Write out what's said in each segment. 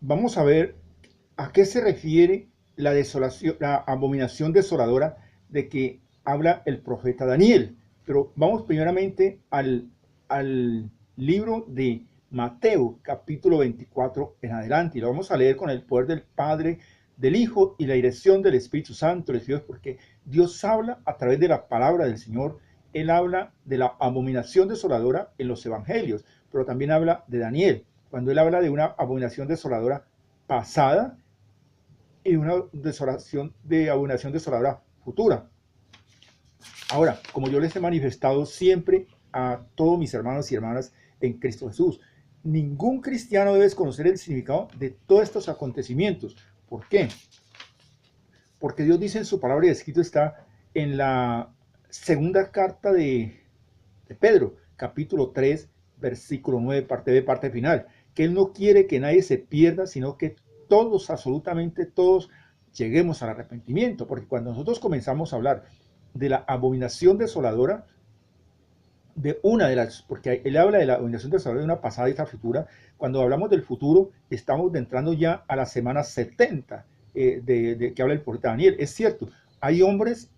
vamos a ver a qué se refiere la desolación, la abominación desoladora de que habla el profeta Daniel. Pero vamos primeramente al libro de Mateo, capítulo 24 en adelante, y lo vamos a leer con el poder del Padre, del Hijo y la dirección del Espíritu Santo, porque Dios habla a través de la palabra del Señor. Él habla de la abominación desoladora en los evangelios, pero también habla de Daniel, cuando él habla de una abominación desoladora pasada y una abominación desoladora futura. Ahora, como yo les he manifestado siempre a todos mis hermanos y hermanas en Cristo Jesús, ningún cristiano debe desconocer el significado de todos estos acontecimientos. ¿Por qué? Porque Dios dice en su palabra, y escrito está en la segunda carta de Pedro, capítulo 3, versículo 9, parte B, parte final, que Él no quiere que nadie se pierda, sino que todos, absolutamente todos, lleguemos al arrepentimiento. Porque cuando nosotros comenzamos a hablar de la abominación desoladora, de una de las, porque él habla de la abominación desoladora de una pasada y otra futura, cuando hablamos del futuro, estamos entrando ya a la semana 70 que habla el profeta Daniel. Es cierto, hay hombres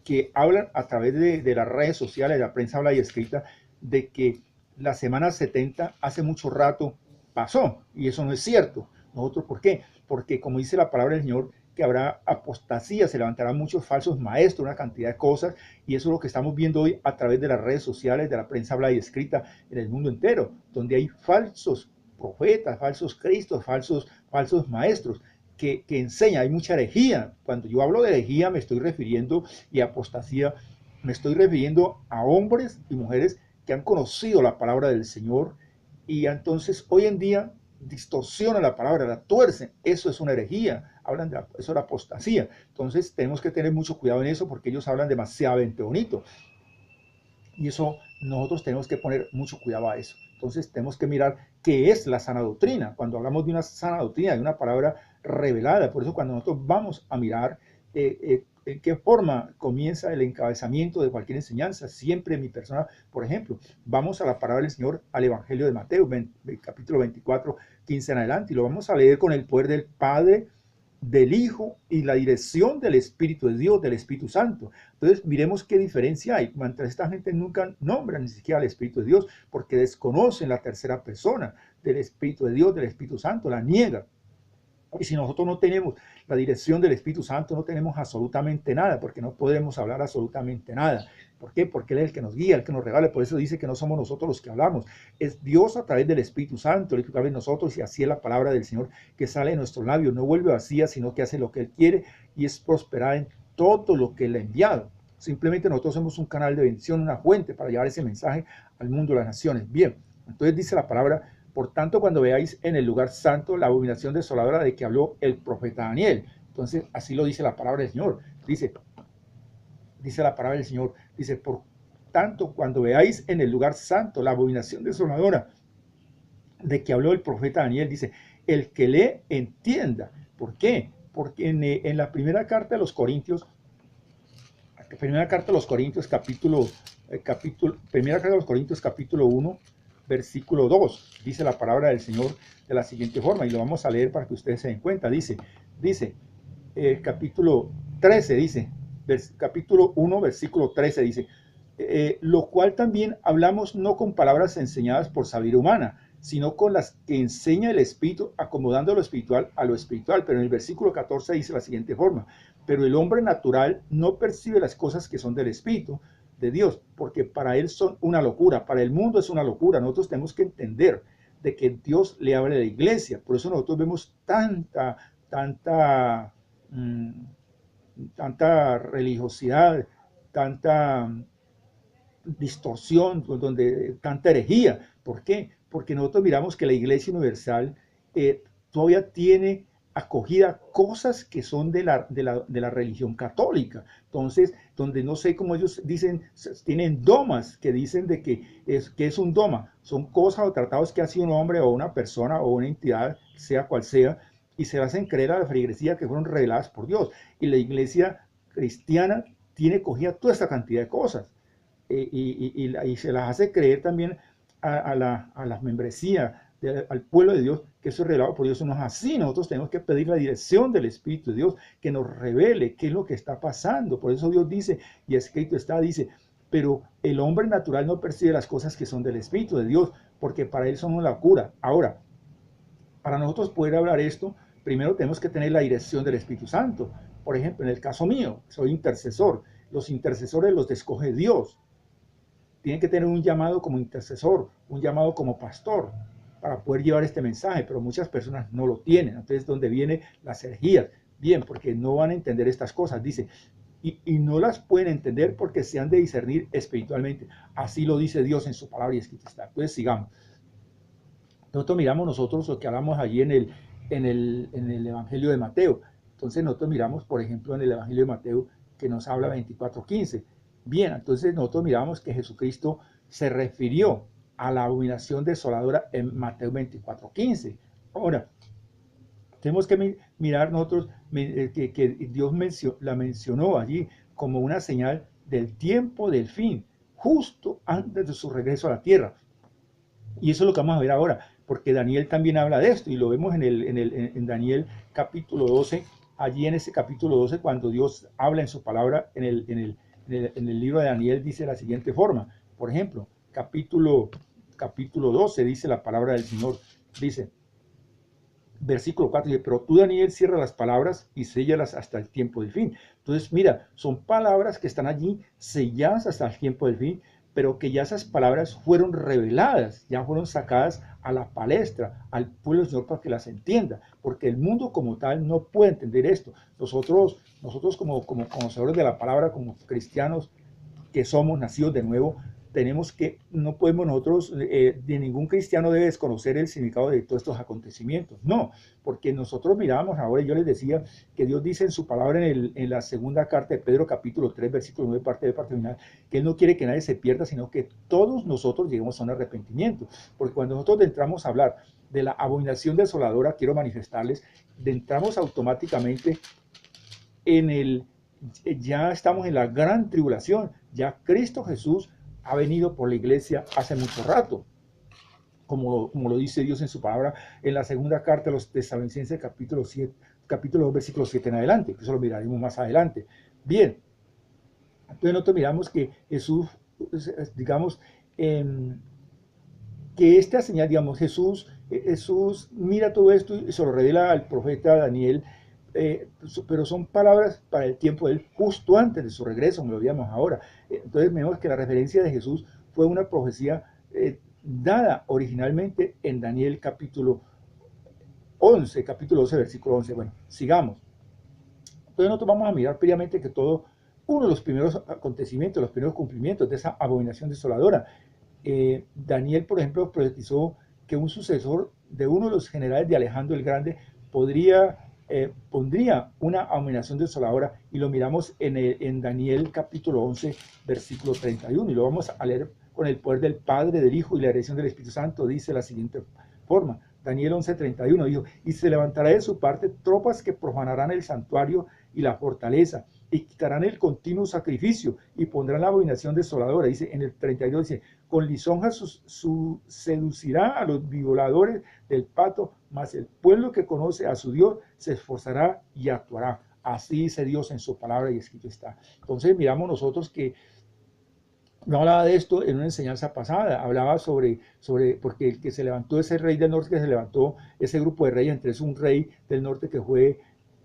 que hablan a través de las redes sociales, de la prensa habla y escrita, de que la semana 70 hace mucho rato pasó, y eso no es cierto. Nosotros, ¿por qué? Porque como dice la palabra del Señor, que habrá apostasía, se levantarán muchos falsos maestros, una cantidad de cosas, y eso es lo que estamos viendo hoy a través de las redes sociales, de la prensa hablada y escrita en el mundo entero, donde hay falsos profetas, falsos cristos, falsos maestros, que enseña, hay mucha herejía. Cuando yo hablo de herejía me estoy refiriendo, y apostasía, me estoy refiriendo a hombres y mujeres que han conocido la palabra del Señor, y entonces hoy en día distorsionan la palabra, la tuercen. Eso es una herejía, hablan de eso es la apostasía. Entonces tenemos que tener mucho cuidado en eso, porque ellos hablan demasiadamente bonito, y eso nosotros tenemos que poner mucho cuidado a eso. Entonces tenemos que mirar qué es la sana doctrina. Cuando hablamos de una sana doctrina, de una palabra revelada, por eso cuando nosotros vamos a mirar en qué forma comienza el encabezamiento de cualquier enseñanza, siempre en mi persona, por ejemplo, vamos a la palabra del Señor, al Evangelio de Mateo, capítulo 24, 15 en adelante, y lo vamos a leer con el poder del Padre, del Hijo y la dirección del Espíritu de Dios, del Espíritu Santo. Entonces, miremos qué diferencia hay. Mientras esta gente nunca nombra ni siquiera al Espíritu de Dios, porque desconocen la tercera persona del Espíritu de Dios, del Espíritu Santo, la niega. Y si nosotros no tenemos la dirección del Espíritu Santo, no tenemos absolutamente nada, porque no podemos hablar absolutamente nada. ¿Por qué? Porque Él es el que nos guía, el que nos regala. Por eso dice que no somos nosotros los que hablamos. Es Dios a través del Espíritu Santo el que habla en nosotros, y así es la palabra del Señor que sale de nuestros labios. No vuelve vacía, sino que hace lo que Él quiere y es prosperar en todo lo que Él ha enviado. Simplemente nosotros somos un canal de bendición, una fuente para llevar ese mensaje al mundo de las naciones. Bien, entonces dice la palabra: por tanto, cuando veáis en el lugar santo la abominación desoladora de que habló el profeta Daniel. Entonces, así lo dice la palabra del Señor. Dice la palabra del Señor, dice: por tanto, cuando veáis en el lugar santo la abominación desoladora de que habló el profeta Daniel, dice: el que lee entienda. ¿Por qué? Porque en la primera carta a los Corintios, primera carta a los Corintios, capítulo 1, versículo 2, dice la palabra del Señor de la siguiente forma, y lo vamos a leer para que ustedes se den cuenta. Dice capítulo 13, capítulo 1, versículo 13, dice: lo cual también hablamos no con palabras enseñadas por sabiduría humana, sino con las que enseña el Espíritu, acomodando lo espiritual a lo espiritual. Pero en el versículo 14 dice la siguiente forma: pero el hombre natural no percibe las cosas que son del Espíritu de Dios, porque para él son una locura, para el mundo es una locura. Nosotros tenemos que entender de que Dios le habla a la iglesia. Por eso nosotros vemos tanta, tanta religiosidad, tanta distorsión, donde tanta herejía. ¿Por qué? Porque nosotros miramos que la Iglesia Universal todavía tiene acogida cosas que son de la religión católica. Entonces, donde no sé cómo ellos dicen, tienen domas que dicen de que es un doma. Son cosas o tratados que hace un hombre o una persona o una entidad, sea cual sea, y se hacen creer a la feligresía que fueron reveladas por Dios. Y la iglesia cristiana tiene cogida toda esta cantidad de cosas. Y se las hace creer también a la membresía, al pueblo de Dios, que eso es revelado por Dios. Eso no es así. Nosotros tenemos que pedir la dirección del Espíritu de Dios, que nos revele qué es lo que está pasando. Por eso Dios dice, y escrito está, dice, pero el hombre natural no percibe las cosas que son del Espíritu de Dios, porque para él son una locura. Ahora, para nosotros poder hablar esto, primero tenemos que tener la dirección del Espíritu Santo. Por ejemplo, en el caso mío, soy intercesor. Los intercesores los escoge Dios. Tienen que tener un llamado como intercesor, un llamado como pastor, para poder llevar este mensaje, pero muchas personas no lo tienen. Entonces es donde viene las herejías. Bien, porque no van a entender estas cosas. Dice, y no las pueden entender porque se han de discernir espiritualmente. Así lo dice Dios en su palabra y escrito está. Entonces sigamos. Nosotros lo que hablamos allí en el Evangelio de Mateo. Entonces nosotros miramos, por ejemplo, en el Evangelio de Mateo, que nos habla 24:15. Bien, entonces nosotros miramos que Jesucristo se refirió a la abominación desoladora en Mateo 24:15. Ahora, tenemos que mirar nosotros que Dios la mencionó allí como una señal del tiempo del fin, justo antes de su regreso a la tierra. Y eso es lo que vamos a ver ahora, porque Daniel también habla de esto, y lo vemos en Daniel capítulo 12, allí en ese capítulo 12, cuando Dios habla en su palabra, en el libro de Daniel, dice de la siguiente forma. Por ejemplo, capítulo 12 dice la palabra del Señor, dice, versículo 4, dice, pero tú, Daniel, cierra las palabras y séllalas hasta el tiempo del fin. Entonces, mira, son palabras que están allí selladas hasta el tiempo del fin, pero que ya esas palabras fueron reveladas, ya fueron sacadas a la palestra, al pueblo del Señor para que las entienda, porque el mundo como tal no puede entender esto. Nosotros como conocedores de la palabra, como cristianos que somos nacidos de nuevo, no podemos nosotros, de ningún cristiano debe desconocer el significado de todos estos acontecimientos. No, porque nosotros miramos ahora, yo les decía que Dios dice en su palabra en la segunda carta de Pedro, capítulo 3, versículo 9, parte final, que Él no quiere que nadie se pierda, sino que todos nosotros lleguemos a un arrepentimiento. Porque cuando nosotros entramos a hablar de la abominación desoladora, quiero manifestarles, entramos automáticamente ya estamos en la gran tribulación, ya Cristo Jesús ha venido por la iglesia hace mucho rato, como lo dice Dios en su palabra en la segunda carta de los Tesalonicenses, capítulo 2, versículo 7 en adelante, que eso lo miraremos más adelante. Bien, entonces nosotros miramos que Jesús, digamos, que esta señal, digamos, Jesús mira todo esto y se lo revela al profeta Daniel, pero son palabras para el tiempo de él, justo antes de su regreso, como lo veíamos ahora. Entonces vemos que la referencia de Jesús fue una profecía dada originalmente en Daniel capítulo 11, versículo 11. Bueno, sigamos. Entonces nosotros vamos a mirar previamente que uno de los primeros acontecimientos, los primeros cumplimientos de esa abominación desoladora, Daniel, por ejemplo, profetizó que un sucesor de uno de los generales de Alejandro el Grande pondría una abominación desoladora, y lo miramos en Daniel capítulo 11, versículo 31, y lo vamos a leer con el poder del Padre, del Hijo y la dirección del Espíritu Santo. Dice la siguiente forma, Daniel 11:31 dijo, y se levantará de su parte tropas que profanarán el santuario y la fortaleza, y quitarán el continuo sacrificio, y pondrán la abominación desoladora. Dice en el 32, dice, con lisonjas seducirá a los violadores del pacto, mas el pueblo que conoce a su Dios se esforzará y actuará. Así dice Dios en su palabra y escrito está. Entonces miramos nosotros que no hablaba de esto en una enseñanza pasada, hablaba porque el que se levantó, ese rey del norte que se levantó, ese grupo de reyes, entre un rey del norte que fue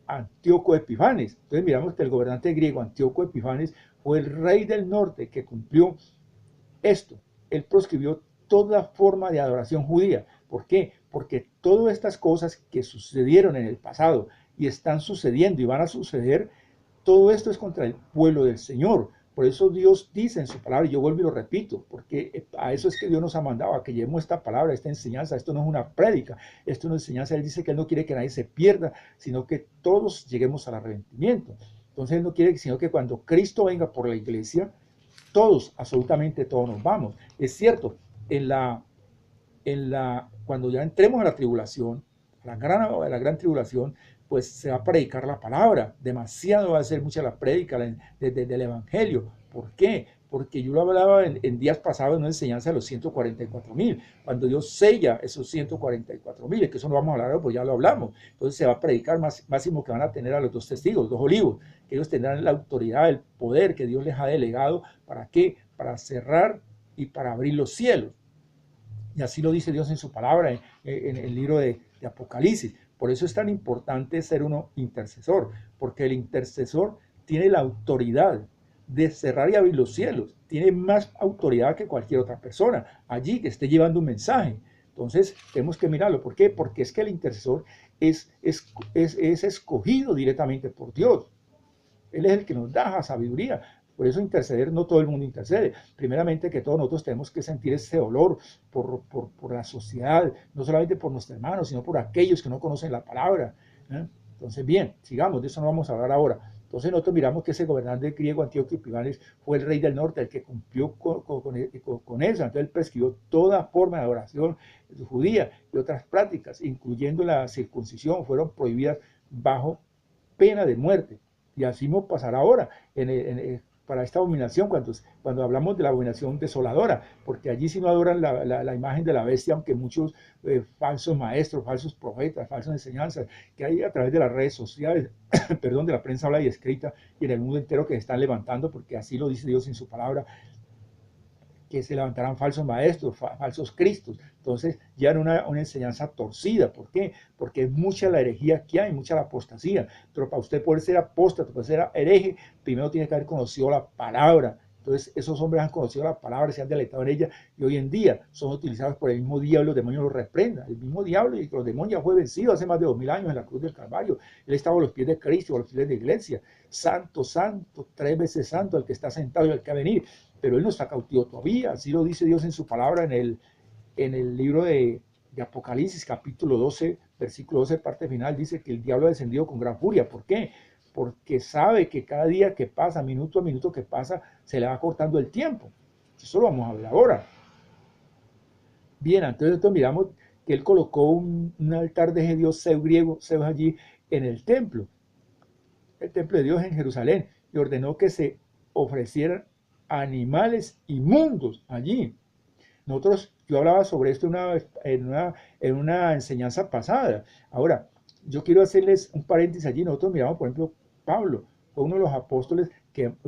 Antíoco Epifanes. Entonces miramos que el gobernante griego Antíoco Epifanes fue el rey del norte que cumplió esto. Él proscribió toda forma de adoración judía. ¿Por qué? Porque todas estas cosas que sucedieron en el pasado y están sucediendo y van a suceder, todo esto es contra el pueblo del Señor. Por eso Dios dice en su palabra, y yo vuelvo y lo repito, porque a eso es que Dios nos ha mandado, a que llevemos esta palabra, esta enseñanza. Esto no es una prédica, esto es una enseñanza. Él dice que Él no quiere que nadie se pierda, sino que todos lleguemos al arrepentimiento. Entonces Él no quiere, sino que cuando Cristo venga por la iglesia, todos, absolutamente todos nos vamos. Es cierto, cuando ya entremos a la tribulación, la gran tribulación, pues se va a predicar la palabra. Demasiado va a ser mucha la prédica del Evangelio. ¿Por qué? porque yo lo hablaba en días pasados en una enseñanza de los 144.000, cuando Dios sella esos 144.000, que eso no vamos a hablar, pues ya lo hablamos. Entonces se va a predicar máximo que van a tener a los 2 testigos, 2 olivos, que ellos tendrán la autoridad, el poder que Dios les ha delegado. ¿Para qué? Para cerrar y para abrir los cielos. Y así lo dice Dios en su palabra, en el libro de Apocalipsis. Por eso es tan importante ser uno intercesor, porque el intercesor tiene la autoridad de cerrar y abrir los cielos, tiene más autoridad que cualquier otra persona allí que esté llevando un mensaje. Entonces tenemos que mirarlo. ¿Por qué? Porque es que el intercesor es escogido directamente por Dios. Él es el que nos da la sabiduría. Por eso interceder, no todo el mundo intercede. Primeramente que todos nosotros tenemos que sentir ese dolor por la sociedad, no solamente por nuestros hermanos, sino por aquellos que no conocen la palabra. Entonces, bien, sigamos, de eso no vamos a hablar ahora. Entonces nosotros miramos que ese gobernante griego Antíoco Epífanes fue el rey del norte, el que cumplió con eso. Entonces él prescribió toda forma de adoración judía y otras prácticas, incluyendo la circuncisión, fueron prohibidas bajo pena de muerte. Y así nos pasará ahora para esta abominación, cuando hablamos de la abominación desoladora, porque allí sí no adoran la imagen de la bestia, aunque muchos falsos maestros, falsos profetas, falsas enseñanzas que hay a través de las redes sociales, perdón, de la prensa habla y escrita, y en el mundo entero que se están levantando, porque así lo dice Dios en su palabra, que se levantarán falsos maestros, falsos cristos. Entonces ya una enseñanza torcida. ¿Por qué? Porque es mucha la herejía que hay, mucha la apostasía. Pero para usted poder ser apóstata, para ser hereje, primero tiene que haber conocido la palabra. Entonces esos hombres han conocido la palabra, se han deleitado en ella, y hoy en día son utilizados por el mismo diablo. Los demonios los reprendan. El mismo diablo y los demonios ya fue vencido hace más de 2000 años en la cruz del Calvario. Él estaba a los pies de Cristo, a los pies de la iglesia. Santo, santo, 3 veces santo, el que está sentado y el que va a venir. Pero él no está cautivo todavía. Así lo dice Dios en su palabra en el libro de Apocalipsis, capítulo 12, versículo 12, parte final. Dice que el diablo ha descendido con gran furia. ¿Por qué? Porque sabe que cada día que pasa, minuto a minuto que pasa, se le va cortando el tiempo. Eso lo vamos a ver ahora. Bien, entonces miramos que él colocó un altar de Dios, Zeus griego, Zeus allí en el templo de Dios en Jerusalén, y ordenó que se ofrecieran animales inmundos allí. Yo hablaba sobre esto en una enseñanza pasada. Ahora, yo quiero hacerles un paréntesis allí. Nosotros miramos, por ejemplo, Pablo fue uno de los apóstoles,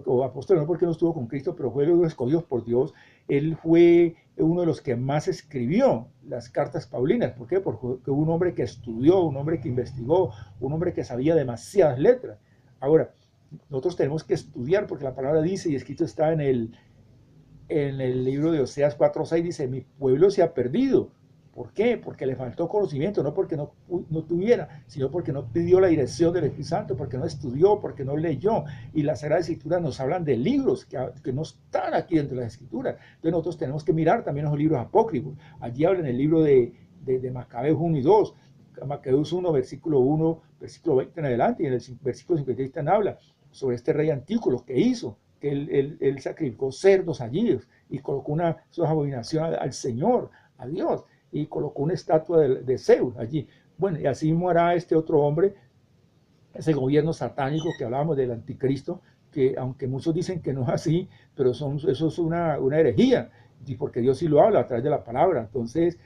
o apóstoles no porque no estuvo con Cristo, pero fue uno de los escogidos por Dios. Él fue uno de los que más escribió las cartas paulinas. ¿Por qué? Porque un hombre que estudió, un hombre que investigó, un hombre que sabía demasiadas letras. Ahora, nosotros tenemos que estudiar, porque la palabra dice, y escrito está en el libro de Oseas 4:6, dice, mi pueblo se ha perdido. ¿Por qué? Porque le faltó conocimiento, no porque no tuviera, sino porque no pidió la dirección del Espíritu Santo, porque no estudió, porque no leyó. Y las Sagradas Escrituras nos hablan de libros que no están aquí dentro de las Escrituras. Entonces nosotros tenemos que mirar también los libros apócrifos. Allí hablan el libro de Macabeos 1 y 2, Macabeos 1, versículo 1, versículo 20 en adelante, y en el versículo 56 habla sobre este rey Antíoco, que hizo, que él sacrificó cerdos allí y colocó su abominación al Señor, a Dios, y colocó una estatua de Zeus allí. Bueno, y así mismo hará este otro hombre, ese gobierno satánico que hablábamos del anticristo, que aunque muchos dicen que no es así, pero eso es una herejía, y porque Dios sí lo habla a través de la palabra. Entonces,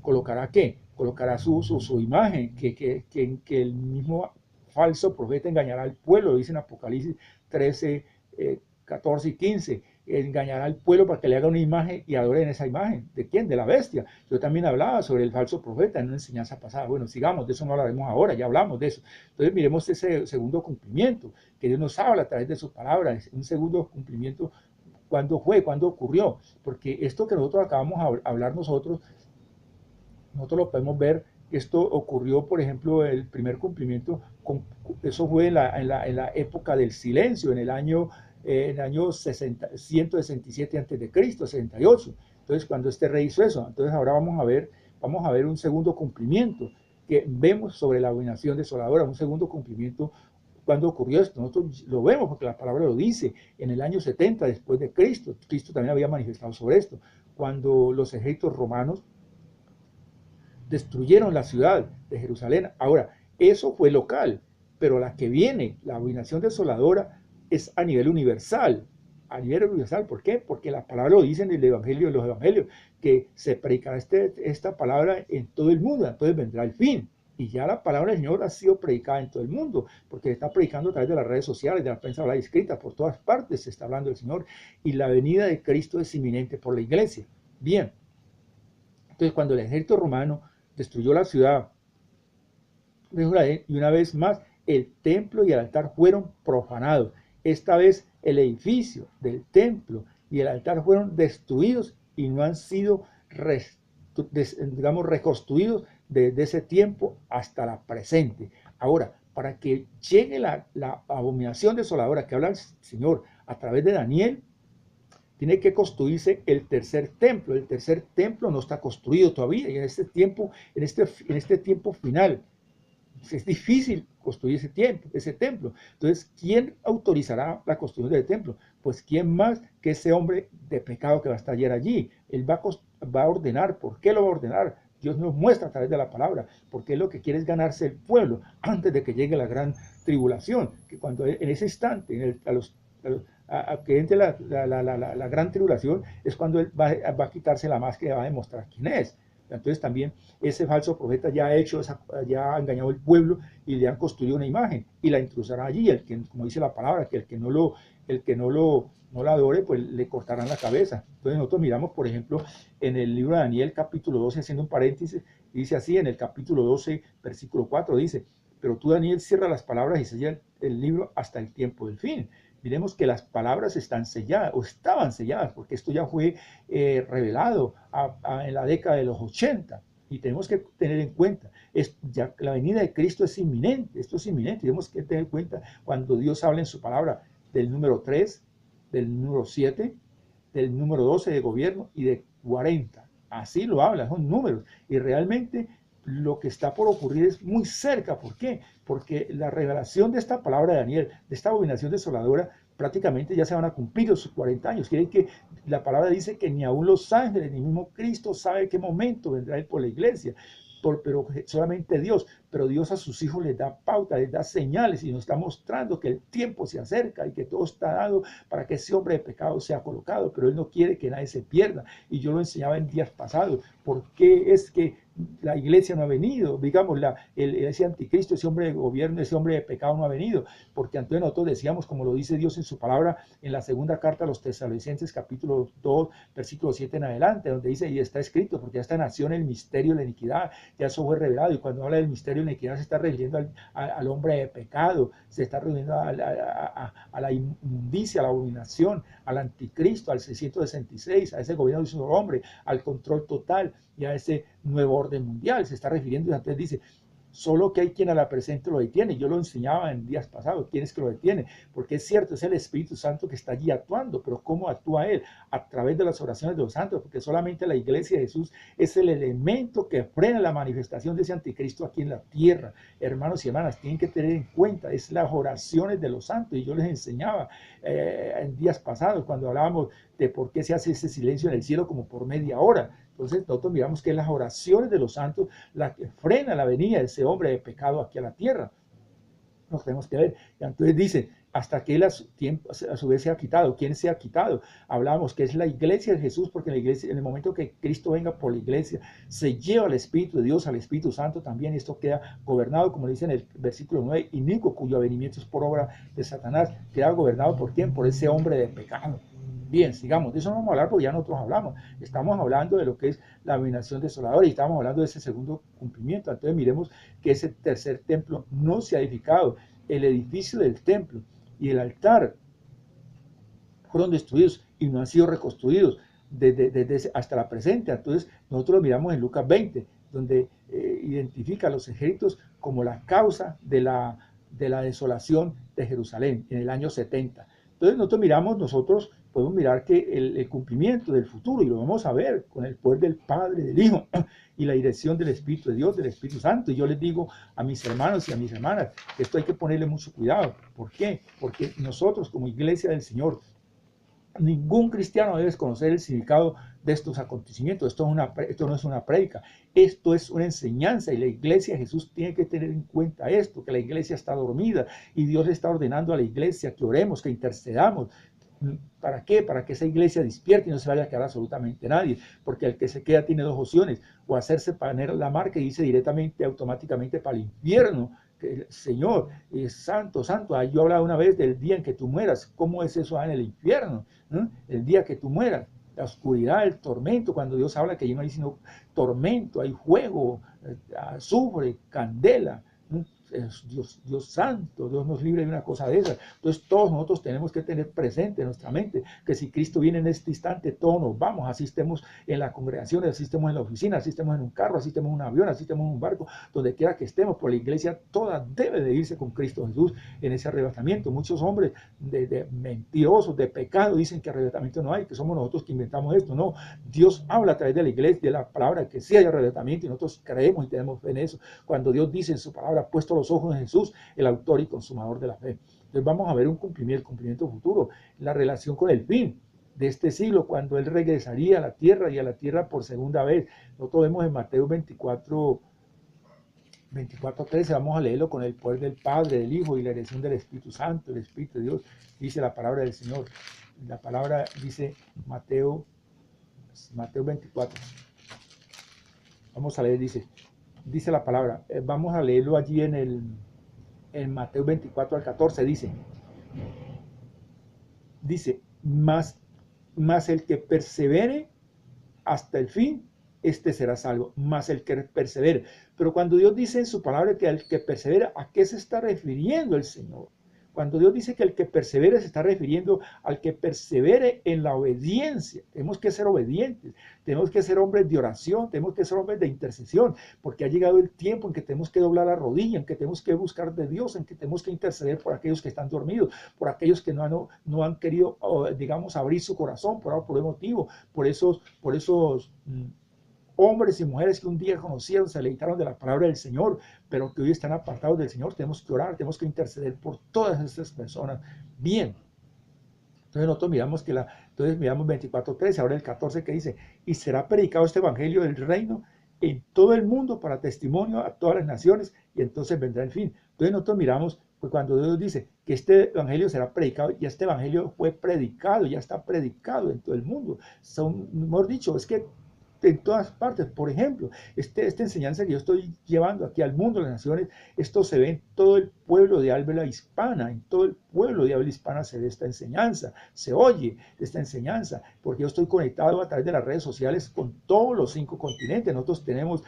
¿colocará qué? Colocará su imagen, que el mismo falso profeta engañará al pueblo, dice en Apocalipsis 13, 14 y 15, engañará al pueblo para que le haga una imagen y adoren esa imagen. ¿De quién? De la bestia. Yo también hablaba sobre el falso profeta en una enseñanza pasada. Bueno, sigamos, de eso no hablaremos ahora, ya hablamos de eso. Entonces miremos ese segundo cumplimiento, que Dios nos habla a través de sus palabras, un segundo cumplimiento. ¿Cuándo fue? ¿Cuándo ocurrió? Porque esto que nosotros acabamos de hablar nosotros lo podemos ver. Esto ocurrió, por ejemplo, el primer cumplimiento, eso fue en la época del silencio, en el año 167 a.C., 68. Entonces, cuando este rey hizo eso, entonces ahora vamos a ver un segundo cumplimiento que vemos sobre la abominación desoladora, un segundo cumplimiento. ¿Cuándo ocurrió esto? Nosotros lo vemos porque la palabra lo dice, en el año 70 después de Cristo. Cristo también había manifestado sobre esto, cuando los ejércitos romanos destruyeron la ciudad de Jerusalén. Ahora, eso fue local, pero la que viene, la abominación desoladora, es a nivel universal. a nivel universal. ¿Por qué? Porque la palabra lo dice en el Evangelio de los Evangelios, que se predicará esta palabra en todo el mundo, entonces vendrá el fin. Y ya la palabra del Señor ha sido predicada en todo el mundo, porque se está predicando a través de las redes sociales, de la prensa hablada y escrita, por todas partes se está hablando del Señor, y la venida de Cristo es inminente por la iglesia. Bien, entonces cuando el ejército romano destruyó la ciudad de Jerusalén, y una vez más el templo y el altar fueron profanados. Esta vez el edificio del templo y el altar fueron destruidos y no han sido, digamos, reconstruidos desde ese tiempo hasta la presente. Ahora, para que llegue la abominación desoladora que habla el Señor a través de Daniel, tiene que construirse el tercer templo. El tercer templo no está construido todavía, y en este tiempo final es difícil construir ese templo. Entonces, ¿quién autorizará la construcción del templo? Pues ¿quién más que ese hombre de pecado que va a estar allí? Él va a ordenar. ¿Por qué lo va a ordenar? Dios nos muestra a través de la palabra, porque él lo que quiere es ganarse el pueblo antes de que llegue la gran tribulación, que cuando en ese instante, que entre la gran tribulación, es cuando él va a quitarse la máscara y va a demostrar quién es. Entonces también ese falso profeta ya ha engañado al pueblo y le han construido una imagen y la introducirá allí. Como dice la palabra, que el que no lo adore, pues le cortarán la cabeza. Entonces nosotros miramos, por ejemplo, en el libro de Daniel, capítulo 12, haciendo un paréntesis, dice así, en el capítulo 12, versículo 4, dice: pero tú, Daniel, cierra las palabras y sella el libro hasta el tiempo del fin. Miremos que las palabras están selladas, o estaban selladas, porque esto ya fue revelado en la década de los 80, y tenemos que tener en cuenta, ya la venida de Cristo es inminente, esto es inminente, tenemos que tener en cuenta cuando Dios habla en su palabra del número 3, del número 7, del número 12 de gobierno y de 40, así lo habla, son números, y realmente lo que está por ocurrir es muy cerca. ¿Por qué? Porque la revelación de esta palabra de Daniel, de esta abominación desoladora, prácticamente ya se van a cumplir los 40 años. Quiere que la palabra dice que ni aún los ángeles, ni mismo Cristo sabe qué momento vendrá él por la iglesia. Pero solamente Dios, pero Dios a sus hijos les da pauta, les da señales y nos está mostrando que el tiempo se acerca y que todo está dado para que ese hombre de pecado sea colocado, pero Él no quiere que nadie se pierda. Y yo lo enseñaba en días pasados. ¿Por qué es que la iglesia no ha venido? Digamos, ese anticristo, ese hombre de gobierno, ese hombre de pecado no ha venido, porque entonces nosotros decíamos, como lo dice Dios en su palabra, en la segunda carta a los Tesalonicenses, capítulo 2, versículo 7 en adelante, donde dice: y está escrito, porque ya está nació en el misterio de la iniquidad, ya eso fue revelado. Y cuando habla del misterio de la iniquidad, se está refiriendo al hombre de pecado, se está refiriendo a la inmundicia, a la abominación, al anticristo, al 666, a ese gobierno de su hombre, al control total y a ese nuevo orden mundial. Se está refiriendo, y entonces dice: solo que hay quien a la presente lo detiene. Yo lo enseñaba en días pasados. ¿Quién es que lo detiene? Porque es cierto, es el Espíritu Santo que está allí actuando, pero ¿cómo actúa Él? A través de las oraciones de los santos, porque solamente la iglesia de Jesús es el elemento que frena la manifestación de ese anticristo aquí en la tierra. Hermanos y hermanas, tienen que tener en cuenta, es las oraciones de los santos. Y yo les enseñaba en días pasados, cuando hablábamos de por qué se hace ese silencio en el cielo como por media hora. Entonces nosotros miramos que es las oraciones de los santos la que frena la venida de ese hombre de pecado aquí a la tierra. Nos tenemos que ver. Y entonces dice: hasta que él a su vez se ha quitado. ¿Quién se ha quitado? Hablamos que es la iglesia de Jesús, porque la iglesia, en el momento que Cristo venga por la iglesia, se lleva al Espíritu de Dios, al Espíritu Santo también, y esto queda gobernado, como dice en el versículo 9, inicuo, cuyo avenimiento es por obra de Satanás, queda gobernado ¿por quién? Por ese hombre de pecado. Bien, sigamos, de eso no vamos a hablar porque ya nosotros hablamos. Estamos hablando de lo que es la abominación desoladora y estamos hablando de ese segundo cumplimiento. Entonces miremos que ese tercer templo no se ha edificado. El edificio del templo y el altar fueron destruidos y no han sido reconstruidos desde hasta la presente. Entonces nosotros lo miramos en Lucas 20, donde identifica a los ejércitos como la causa de la desolación de Jerusalén en el año 70. Entonces nosotros podemos mirar que el cumplimiento del futuro, y lo vamos a ver con el poder del Padre, del Hijo y la dirección del Espíritu de Dios, del Espíritu Santo. Y yo les digo a mis hermanos y a mis hermanas que esto hay que ponerle mucho cuidado. ¿Por qué? Porque nosotros, como iglesia del Señor, ningún cristiano debe conocer el significado de estos acontecimientos. Esto no es una prédica, esto es una enseñanza, y la iglesia de Jesús tiene que tener en cuenta esto, que la iglesia está dormida y Dios le está ordenando a la iglesia que oremos, que intercedamos. ¿Para qué? Para que esa iglesia despierte y no se vaya a quedar absolutamente nadie, porque el que se queda tiene dos opciones: o hacerse poner la marca y dice directamente, automáticamente para el infierno, que el Señor es santo, santo. Yo hablaba una vez del día en que tú mueras. ¿Cómo es eso en el infierno? El día que tú mueras, la oscuridad, el tormento, cuando Dios habla que ya no hay sino tormento, hay fuego, azufre, candela. Es Dios santo, Dios nos libre de una cosa de esas. Entonces todos nosotros tenemos que tener presente en nuestra mente que si Cristo viene en este instante, todos nos vamos, así estemos en la congregación, así estemos en la oficina, así estemos en un carro, así estemos en un avión, así estemos en un barco, donde quiera que estemos, por la iglesia toda debe de irse con Cristo Jesús en ese arrebatamiento. Muchos hombres de mentirosos, de pecado, dicen que arrebatamiento no hay, que somos nosotros que inventamos esto. No, Dios habla a través de la iglesia, de la palabra, que sí hay arrebatamiento y nosotros creemos y tenemos fe en eso. Cuando Dios dice en su palabra, puesto los ojos en Jesús, el autor y consumador de la fe. Entonces vamos a ver un cumplimiento futuro, la relación con el fin de este siglo, cuando Él regresaría a la tierra y a la tierra por segunda vez. Nosotros vemos en Mateo 24:13, vamos a leerlo: con el poder del Padre, del Hijo y la erección del Espíritu Santo, el Espíritu de Dios, dice la palabra del Señor. La palabra dice Mateo 24. Vamos a leer, dice la palabra. Vamos a leerlo allí en Mateo 24 al 14, dice, más el que persevere hasta el fin, este será salvo, más el que persevere. Pero cuando Dios dice en su palabra que al que persevera, ¿a qué se está refiriendo el Señor? Cuando Dios dice que el que persevere, se está refiriendo al que persevere en la obediencia. Tenemos que ser obedientes, tenemos que ser hombres de oración, tenemos que ser hombres de intercesión, porque ha llegado el tiempo en que tenemos que doblar la rodilla, en que tenemos que buscar de Dios, en que tenemos que interceder por aquellos que están dormidos, por aquellos que no han querido, digamos, abrir su corazón por algún motivo, por esos hombres y mujeres que un día conocieron, se deleitaron de la palabra del Señor, pero que hoy están apartados del Señor. Tenemos que orar, tenemos que interceder por todas estas personas. Bien, entonces nosotros miramos entonces miramos 24:13, ahora el 14 que dice, y será predicado este evangelio del reino en todo el mundo para testimonio a todas las naciones, y entonces vendrá el fin. Entonces nosotros miramos, pues cuando Dios dice que este evangelio será predicado, y este evangelio fue predicado, ya está predicado en todo el mundo. Mejor dicho, es que en todas partes. Por ejemplo, esta enseñanza que yo estoy llevando aquí al mundo, a las naciones, esto se ve en todo el pueblo de habla hispana, en todo el pueblo de habla hispana se ve esta enseñanza, se oye esta enseñanza, porque yo estoy conectado a través de las redes sociales con todos los 5 continentes. Nosotros tenemos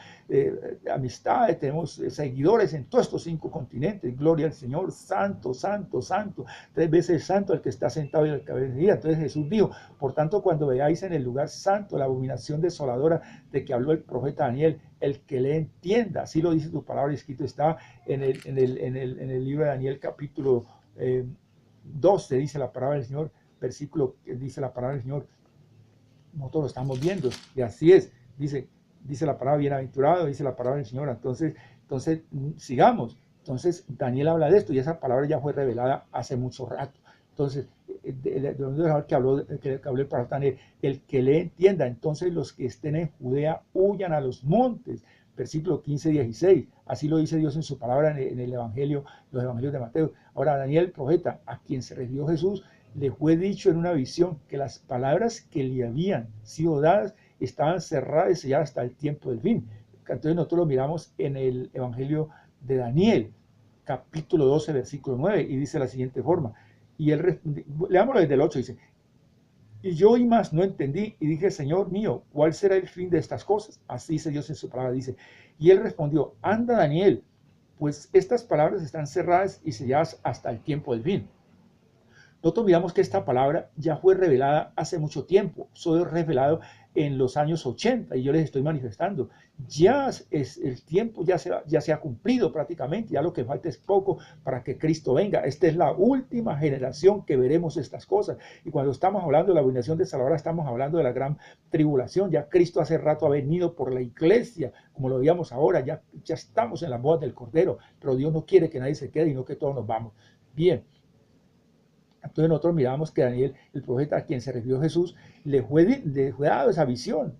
amistades, tenemos seguidores en todos estos 5 continentes. Gloria al Señor, santo, santo, santo, 3 veces santo el que está sentado y el que venía. Entonces Jesús dijo, por tanto, cuando veáis en el lugar santo la abominación desoladora de que habló el profeta Daniel, el que le entienda, así lo dice tu palabra, escrito está en el libro de Daniel, capítulo 12, dice la palabra del Señor, versículo, dice la palabra del Señor, nosotros lo estamos viendo, y así es, dice la palabra bienaventurado, dice la palabra del Señor. Entonces sigamos. Entonces Daniel habla de esto, y esa palabra ya fue revelada hace mucho rato. Entonces, que habló el profeta Daniel, el que le entienda, entonces los que estén en Judea huyan a los montes. Versículo 15-16, así lo dice Dios en su palabra en el Evangelio, los Evangelios de Mateo. Ahora Daniel, el profeta, a quien se refirió Jesús, le fue dicho en una visión que las palabras que le habían sido dadas estaban cerradas y selladas hasta el tiempo del fin. Entonces nosotros lo miramos en el Evangelio de Daniel, capítulo 12, versículo 9, y dice de la siguiente forma, y él, leámoslo desde el 8, dice, y yo y más no entendí, y dije, Señor mío, ¿cuál será el fin de estas cosas? Así dice Dios en su palabra, dice, y él respondió, anda Daniel, pues estas palabras están cerradas y selladas hasta el tiempo del fin. Nosotros miramos que esta palabra ya fue revelada hace mucho tiempo, fue revelado en los años 80, y yo les estoy manifestando. Ya es el tiempo, ya se ha cumplido prácticamente, ya lo que falta es poco para que Cristo venga. Esta es la última generación que veremos estas cosas, y cuando estamos hablando de la abominación desoladora, estamos hablando de la gran tribulación. Ya Cristo hace rato ha venido por la iglesia, como lo veíamos ahora, ya estamos en las bodas del Cordero, pero Dios no quiere que nadie se quede, sino que todos nos vamos. Bien. Entonces nosotros miramos que Daniel, el profeta a quien se refirió Jesús, le fue dado esa visión.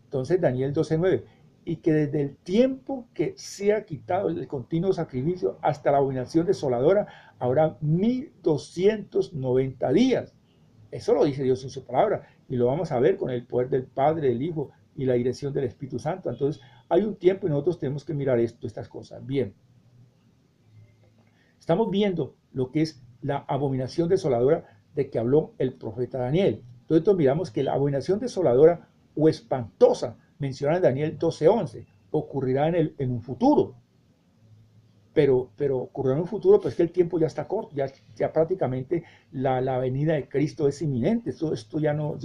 Entonces Daniel 12:9, y que desde el tiempo que se ha quitado el continuo sacrificio hasta la abominación desoladora, habrá 1290 días. Eso lo dice Dios en su palabra y lo vamos a ver con el poder del Padre, del Hijo y la dirección del Espíritu Santo. Entonces hay un tiempo y nosotros tenemos que mirar estas cosas. Bien, estamos viendo lo que es la abominación desoladora de que habló el profeta Daniel. Entonces miramos que la abominación desoladora o espantosa mencionada en Daniel 12:11 ocurrirá en un futuro. Pero ocurrirá en un futuro, pues que el tiempo ya está corto, ya prácticamente la venida de Cristo es inminente, esto ya no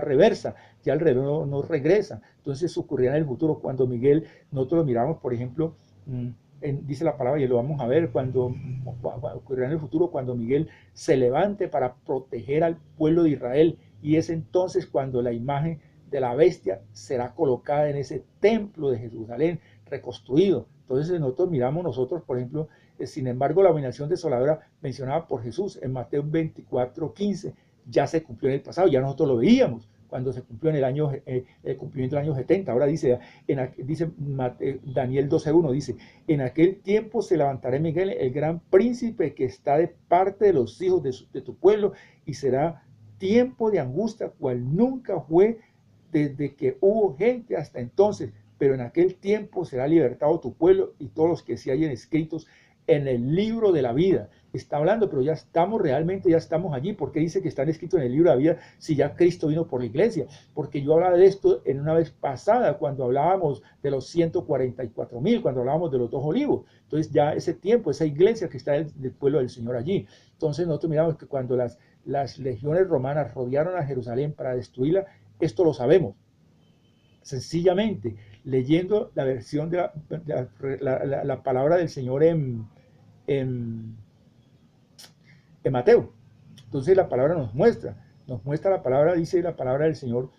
reversa, ya el reloj no regresa. Entonces ocurrirá en el futuro cuando Miguel, nosotros lo miramos, por ejemplo, dice la palabra y lo vamos a ver, cuando ocurrirá en el futuro cuando Miguel se levante para proteger al pueblo de Israel, y es entonces cuando la imagen de la bestia será colocada en ese templo de Jerusalén reconstruido. Entonces nosotros, por ejemplo, sin embargo, la abominación desoladora mencionada por Jesús en Mateo 24:15 ya se cumplió en el pasado, ya nosotros lo veíamos cuando se cumplió en el cumplimiento del año 70. Ahora dice Daniel 12:1, dice, en aquel tiempo se levantará Miguel, el gran príncipe que está de parte de los hijos de tu pueblo, y será tiempo de angustia, cual nunca fue desde que hubo gente hasta entonces, pero en aquel tiempo será libertado tu pueblo y todos los que se hayan escritos en el libro de la vida. Está hablando, pero ya estamos allí. ¿Por qué dice que están escritos en el libro de la vida si ya Cristo vino por la iglesia? Porque yo hablaba de esto en una vez pasada, cuando hablábamos de los 144,000, cuando hablábamos de los 2 olivos. Entonces ya ese tiempo, esa iglesia que está del pueblo del Señor allí. Entonces nosotros miramos que cuando las legiones romanas rodearon a Jerusalén para destruirla, esto lo sabemos. Sencillamente, leyendo la versión de la palabra del Señor en Mateo. Entonces la palabra nos muestra la palabra, dice la palabra del Señor,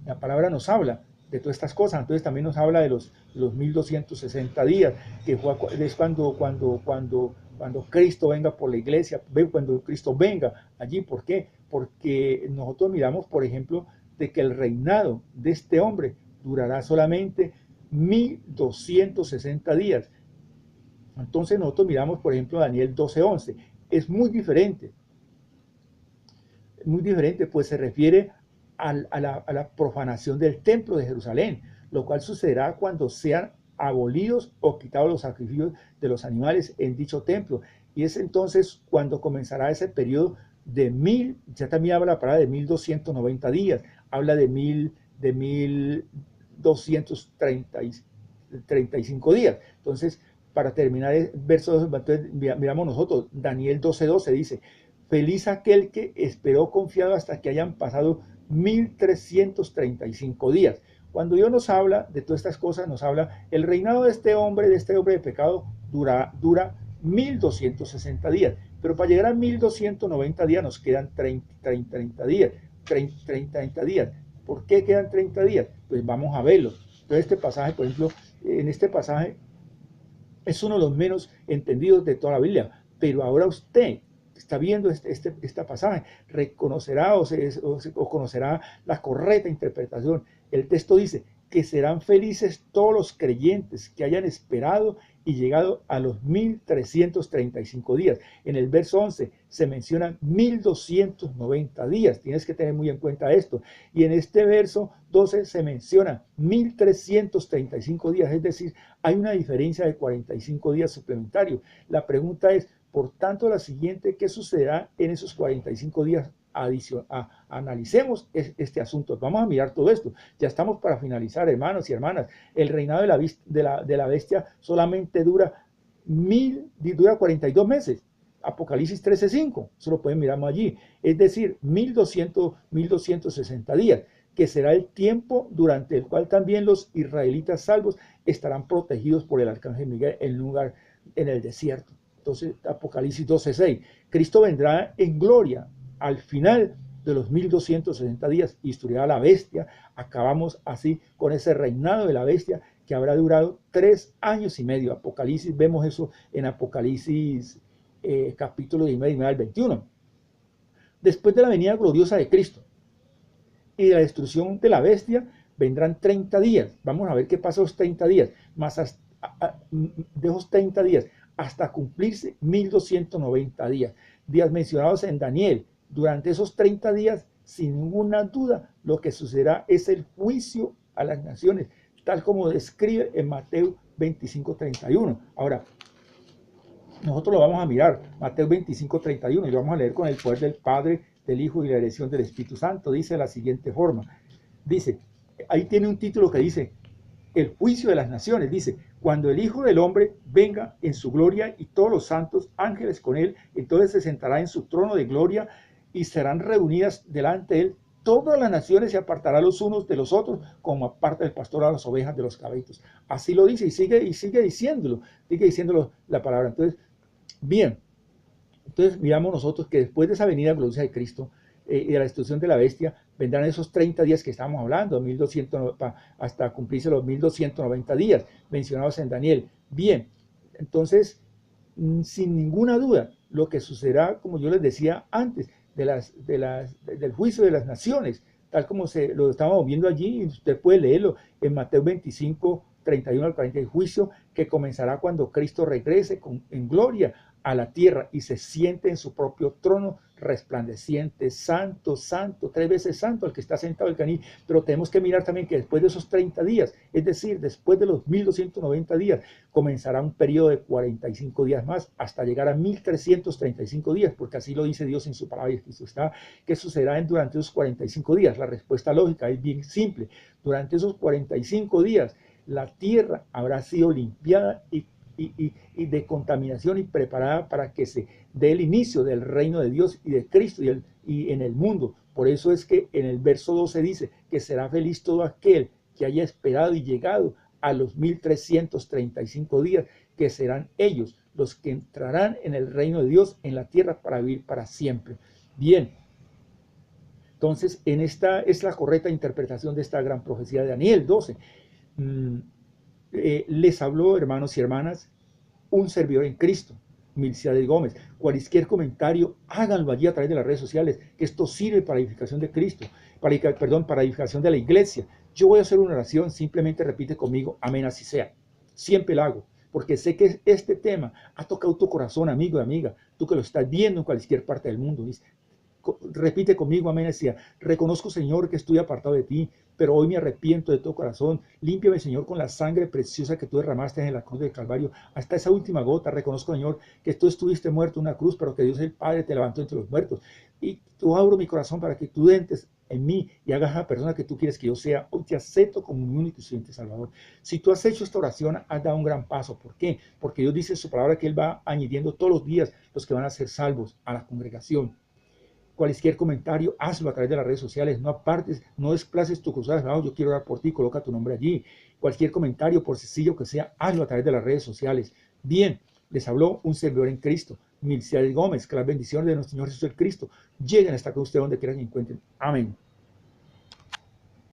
la palabra nos habla de todas estas cosas. Entonces también nos habla de los 1260 días, que es cuando Cristo venga por la iglesia, cuando Cristo venga allí. ¿Por qué? Porque nosotros miramos, por ejemplo, de que el reinado de este hombre durará solamente 1260 días. Entonces nosotros miramos, por ejemplo, Daniel 12:11. Es muy diferente, pues se refiere a la profanación del templo de Jerusalén, lo cual sucederá cuando sean abolidos o quitados los sacrificios de los animales en dicho templo. Y es entonces cuando comenzará ese periodo ya también habla la palabra de 1290 días, habla de 1235 días. Entonces, para terminar el verso 2, miramos nosotros, Daniel 12:12 dice, feliz aquel que esperó confiado hasta que hayan pasado 1335 días. Cuando Dios nos habla de todas estas cosas, nos habla, el reinado de este hombre de pecado dura 1260 días. Pero para llegar a 1290 días nos quedan 30 días. 30 días. ¿Por qué quedan 30 días? Pues vamos a verlo. Entonces este pasaje, por ejemplo, en este pasaje es uno de los menos entendidos de toda la Biblia. Pero ahora usted está viendo este pasaje, reconocerá o conocerá la correcta interpretación. El texto dice que serán felices todos los creyentes que hayan esperado y llegado a los 1335 días. En el verso 11 se mencionan 1290 días. Tienes que tener muy en cuenta esto. Y en este verso 12 se menciona 1335 días. Es decir, hay una diferencia de 45 días suplementarios. La pregunta es, por tanto, la siguiente, ¿qué sucederá en esos 45 días? Analicemos este asunto. Vamos a mirar todo esto. Ya estamos para finalizar, hermanos y hermanas. El reinado de la bestia solamente dura 42 meses. Apocalipsis 13:5. Eso lo pueden mirar allí. Es decir, 1260 días, que será el tiempo durante el cual también los israelitas salvos estarán protegidos por el arcángel Miguel en el desierto. Entonces, Apocalipsis 12:6. Cristo vendrá en gloria al final de los 1260 días y destruirá a la bestia. Acabamos así con ese reinado de la bestia que habrá durado 3 años y medio. Apocalipsis, vemos eso en Apocalipsis capítulo 19 al 21. Después de la venida gloriosa de Cristo y de la destrucción de la bestia, vendrán 30 días. Vamos a ver qué pasa los 30 días. De esos 30 días hasta cumplirse 1290 días. Días mencionados en Daniel durante esos 30 días, sin ninguna duda, lo que sucederá es el juicio a las naciones, tal como describe en Mateo 25:31. Ahora, nosotros lo vamos a mirar, Mateo 25:31, y lo vamos a leer con el poder del Padre, del Hijo y la dirección del Espíritu Santo. Dice de la siguiente forma, dice, ahí tiene un título que dice, el juicio de las naciones, dice, cuando el Hijo del Hombre venga en su gloria y todos los santos ángeles con él, entonces se sentará en su trono de gloria y serán reunidas delante de él todas las naciones, se apartarán los unos de los otros, como aparta el pastor a las ovejas de los cabritos. Así lo dice y sigue diciéndolo la palabra. Entonces, bien, entonces miramos nosotros que después de esa venida gloriosa de Cristo y de la destrucción de la bestia, vendrán esos 30 días que estamos hablando, 1200, hasta cumplirse los 1290 días mencionados en Daniel. Bien, entonces, sin ninguna duda, lo que sucederá, como yo les decía antes, del juicio de las naciones, tal como lo estábamos viendo allí, y usted puede leerlo en Mateo 25:31 al 40, el juicio que comenzará cuando Cristo regrese en gloria a la tierra y se siente en su propio trono resplandeciente, santo, santo, 3 veces santo el que está sentado en el canil. Pero tenemos que mirar también que después de esos 30 días, es decir, después de los 1290 días, comenzará un periodo de 45 días más hasta llegar a 1335 días, porque así lo dice Dios en su palabra y Cristo está. ¿Qué sucederá durante esos 45 días? La respuesta lógica es bien simple. Durante esos 45 días, la tierra habrá sido limpiada y de contaminación y preparada para que se dé el inicio del reino de Dios y de Cristo y en el mundo. Por eso es que en el verso 12 dice que será feliz todo aquel que haya esperado y llegado a los 1335 días, que serán ellos los que entrarán en el reino de Dios en la tierra para vivir para siempre. Bien, entonces en esta es la correcta interpretación de esta gran profecía de Daniel 12. Les habló, hermanos y hermanas, un servidor en Cristo, Milciades Gómez. Cualquier comentario, háganlo allí a través de las redes sociales, que esto sirve para edificación de Cristo, para edificación de la iglesia. Yo voy a hacer una oración, simplemente repite conmigo, amén, así sea. Siempre lo hago, porque sé que este tema ha tocado tu corazón, amigo y amiga, tú que lo estás viendo en cualquier parte del mundo. Repite conmigo, amén, decía, reconozco, Señor, que estoy apartado de ti, pero hoy me arrepiento de todo corazón. Límpiame, Señor, con la sangre preciosa que tú derramaste en la cruz del Calvario, hasta esa última gota. Reconozco, Señor, que tú estuviste muerto en una cruz, pero que Dios el Padre te levantó entre los muertos. Y tú abro mi corazón para que tú entres en mí y hagas a la persona que tú quieres que yo sea. Hoy te acepto como mi único y suficiente Salvador. Si tú has hecho esta oración, has dado un gran paso. ¿Por qué? Porque Dios dice en su palabra que Él va añadiendo todos los días los que van a ser salvos a la congregación. Cualquier comentario, hazlo a través de las redes sociales, no apartes, no desplaces tu cruzada, no, yo quiero orar por ti, coloca tu nombre allí. Cualquier comentario, por sencillo que sea, hazlo a través de las redes sociales. Bien, les habló un servidor en Cristo, Milciades Gómez, que las bendiciones de nuestro Señor Jesús el Cristo lleguen hasta con usted donde quiera que encuentren. Amén.